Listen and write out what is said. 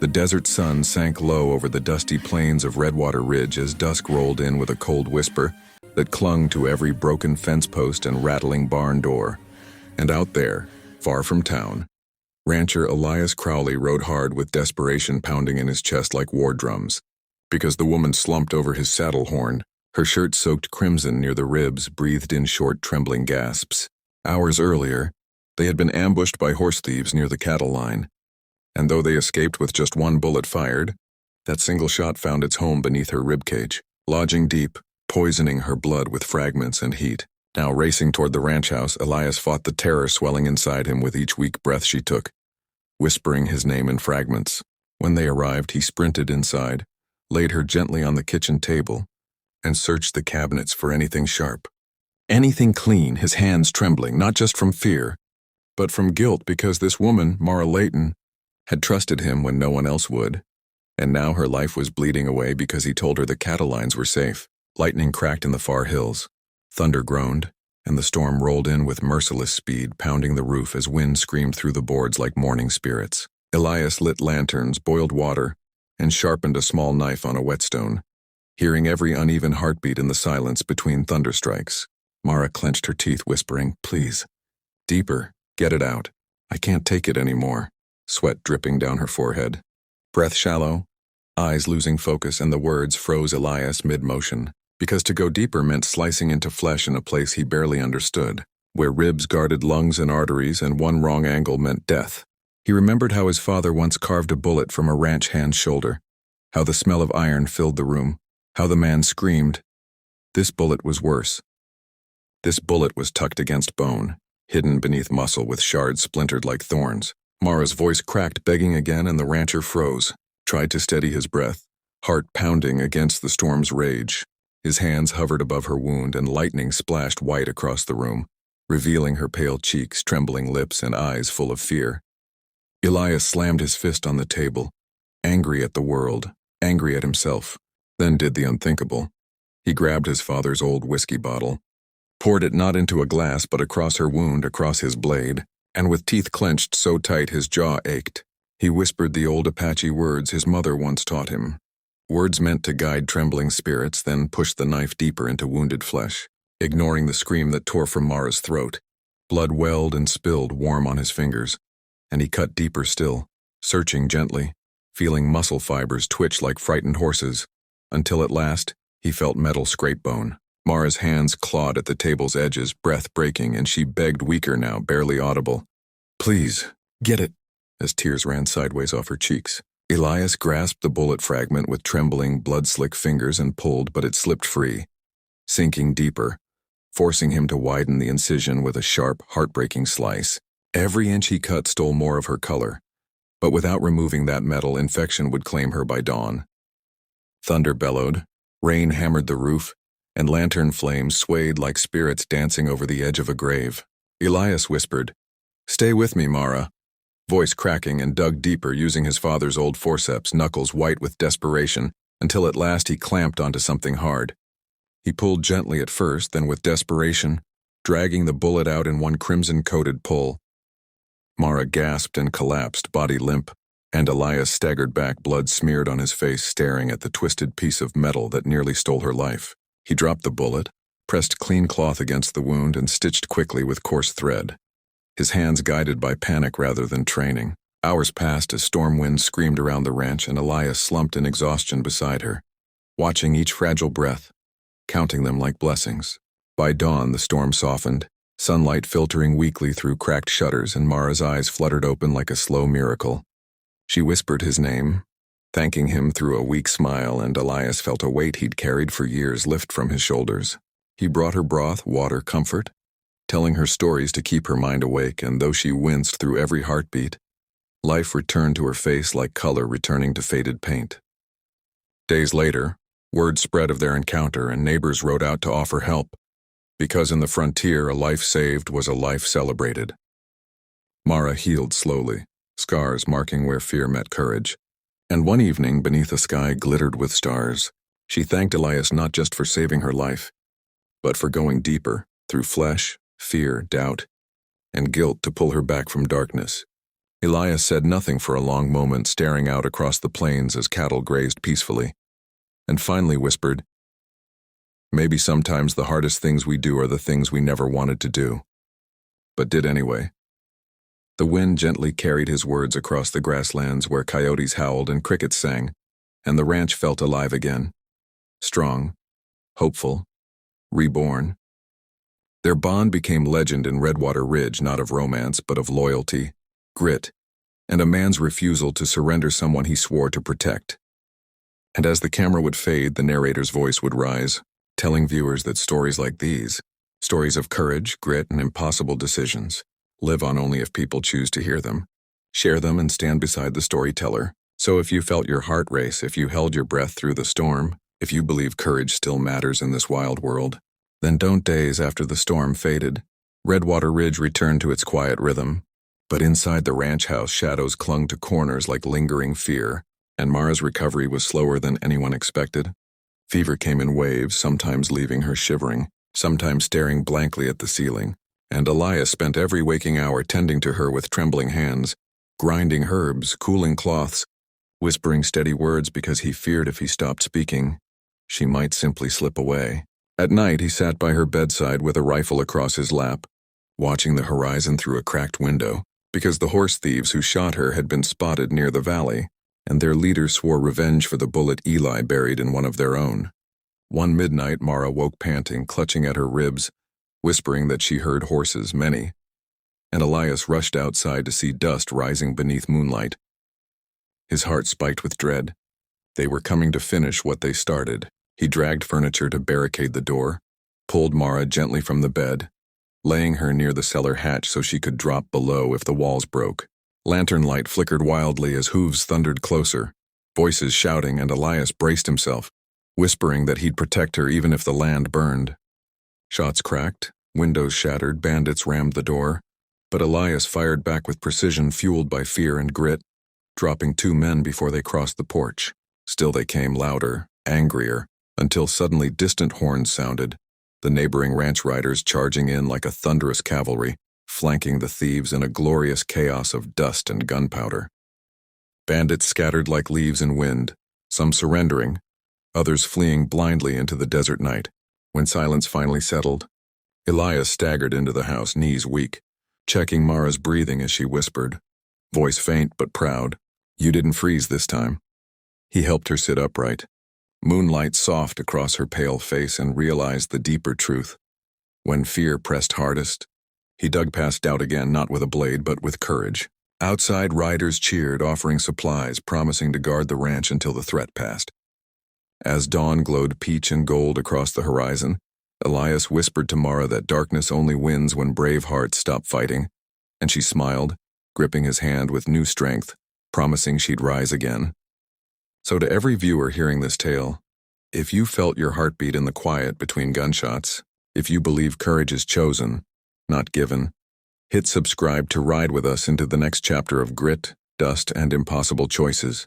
The desert sun sank low over the dusty plains of Redwater Ridge as dusk rolled in with a cold whisper that clung to every broken fence post and rattling barn door. And out there, far from town, rancher Elias Crowley rode hard with desperation pounding in his chest like war drums. Because the woman slumped over his saddle horn, her shirt soaked crimson near the ribs, breathed in short, trembling gasps. Hours earlier, they had been ambushed by horse thieves near the cattle line. And though they escaped with just one bullet fired, that single shot found its home beneath her ribcage, lodging deep, poisoning her blood with fragments and heat. Now racing toward the ranch house, Elias fought the terror swelling inside him with each weak breath she took, whispering his name in fragments. When they arrived, he sprinted inside, laid her gently on the kitchen table, and searched the cabinets for anything sharp. Anything clean, his hands trembling, not just from fear, but from guilt because this woman, Mara Layton, had trusted him when no one else would, and now her life was bleeding away because he told her the cattle lines were safe. Lightning cracked in the far hills, thunder groaned, and the storm rolled in with merciless speed, pounding the roof as wind screamed through the boards like mourning spirits. Elias lit lanterns, boiled water, and sharpened a small knife on a whetstone, hearing every uneven heartbeat in the silence between thunderstrikes. Mara clenched her teeth, whispering, "Please, deeper, get it out. I can't take it anymore." Sweat dripping down her forehead. Breath shallow, eyes losing focus, and the words froze Elias mid-motion, because to go deeper meant slicing into flesh in a place he barely understood, where ribs guarded lungs and arteries, and one wrong angle meant death. He remembered how his father once carved a bullet from a ranch hand's shoulder, how the smell of iron filled the room, how the man screamed. This bullet was worse. This bullet was tucked against bone, hidden beneath muscle with shards splintered like thorns. Mara's voice cracked, begging again, and the rancher froze, tried to steady his breath, heart pounding against the storm's rage. His hands hovered above her wound, and lightning splashed white across the room, revealing her pale cheeks, trembling lips, and eyes full of fear. Elias slammed his fist on the table, angry at the world, angry at himself, then did the unthinkable. He grabbed his father's old whiskey bottle, poured it not into a glass but across her wound, across his blade, and with teeth clenched so tight his jaw ached, he whispered the old Apache words his mother once taught him. Words meant to guide trembling spirits, then pushed the knife deeper into wounded flesh, ignoring the scream that tore from Mara's throat. Blood welled and spilled warm on his fingers, and he cut deeper still, searching gently, feeling muscle fibers twitch like frightened horses, until at last he felt metal scrape bone. Mara's hands clawed at the table's edges, breath breaking, and she begged, weaker now, barely audible, "Please, get it," as tears ran sideways off her cheeks. Elias grasped the bullet fragment with trembling, blood-slick fingers and pulled, but it slipped free, sinking deeper, forcing him to widen the incision with a sharp, heartbreaking slice. Every inch he cut stole more of her color, but without removing that metal, infection would claim her by dawn. Thunder bellowed, rain hammered the roof, and lantern flames swayed like spirits dancing over the edge of a grave. Elias whispered, "Stay with me, Mara," voice cracking, and dug deeper, using his father's old forceps, knuckles white with desperation, until at last he clamped onto something hard. He pulled gently at first, then with desperation, dragging the bullet out in one crimson-coated pull. Mara gasped and collapsed, body limp, and Elias staggered back, blood smeared on his face, staring at the twisted piece of metal that nearly stole her life. He dropped the bullet, pressed clean cloth against the wound, and stitched quickly with coarse thread, his hands guided by panic rather than training. Hours passed as storm winds screamed around the ranch, and Elias slumped in exhaustion beside her, watching each fragile breath, counting them like blessings. By dawn, the storm softened, sunlight filtering weakly through cracked shutters, and Mara's eyes fluttered open like a slow miracle. She whispered his name, thanking him through a weak smile, and Elias felt a weight he'd carried for years lift from his shoulders. He brought her broth, water, comfort, telling her stories to keep her mind awake, and though she winced through every heartbeat, life returned to her face like color returning to faded paint. Days later, word spread of their encounter, and neighbors rode out to offer help, because in the frontier a life saved was a life celebrated. Mara healed slowly, scars marking where fear met courage. And one evening, beneath a sky glittered with stars, she thanked Elias not just for saving her life, but for going deeper, through flesh, fear, doubt, and guilt to pull her back from darkness. Elias said nothing for a long moment, staring out across the plains as cattle grazed peacefully, and finally whispered, "Maybe sometimes the hardest things we do are the things we never wanted to do, but did anyway." The wind gently carried his words across the grasslands where coyotes howled and crickets sang, and the ranch felt alive again. Strong, hopeful, reborn. Their bond became legend in Redwater Ridge, not of romance, but of loyalty, grit, and a man's refusal to surrender someone he swore to protect. And as the camera would fade, the narrator's voice would rise, telling viewers that stories like these, stories of courage, grit, and impossible decisions, live on only if people choose to hear them, share them, and stand beside the storyteller. So if you felt your heart race, if you held your breath through the storm, if you believe courage still matters in this wild world, then don't daze after the storm faded. Redwater Ridge returned to its quiet rhythm, but inside the ranch house, shadows clung to corners like lingering fear, and Mara's recovery was slower than anyone expected. Fever came in waves, sometimes leaving her shivering, sometimes staring blankly at the ceiling, and Elias spent every waking hour tending to her with trembling hands, grinding herbs, cooling cloths, whispering steady words because he feared if he stopped speaking, she might simply slip away. At night, he sat by her bedside with a rifle across his lap, watching the horizon through a cracked window, because the horse thieves who shot her had been spotted near the valley, and their leader swore revenge for the bullet Eli buried in one of their own. One midnight, Mara woke panting, clutching at her ribs, whispering that she heard horses, many, and Elias rushed outside to see dust rising beneath moonlight. His heart spiked with dread. They were coming to finish what they started. He dragged furniture to barricade the door, pulled Mara gently from the bed, laying her near the cellar hatch so she could drop below if the walls broke. Lantern light flickered wildly as hooves thundered closer, voices shouting, and Elias braced himself, whispering that he'd protect her even if the land burned. Shots cracked, windows shattered, bandits rammed the door, but Elias fired back with precision fueled by fear and grit, dropping 2 men before they crossed the porch. Still they came, louder, angrier, until suddenly distant horns sounded, the neighboring ranch riders charging in like a thunderous cavalry, flanking the thieves in a glorious chaos of dust and gunpowder. Bandits scattered like leaves in wind, some surrendering, others fleeing blindly into the desert night. When silence finally settled, Elias staggered into the house, knees weak, checking Mara's breathing as she whispered, voice faint but proud, "You didn't freeze this time." He helped her sit upright, moonlight soft across her pale face, and realized the deeper truth. When fear pressed hardest, he dug past doubt again, not with a blade but with courage. Outside, riders cheered, offering supplies, promising to guard the ranch until the threat passed. As dawn glowed peach and gold across the horizon, Elias whispered to Mara that darkness only wins when brave hearts stop fighting, and she smiled, gripping his hand with new strength, promising she'd rise again. So to every viewer hearing this tale, if you felt your heartbeat in the quiet between gunshots, if you believe courage is chosen, not given, hit subscribe to ride with us into the next chapter of grit, dust, and impossible choices.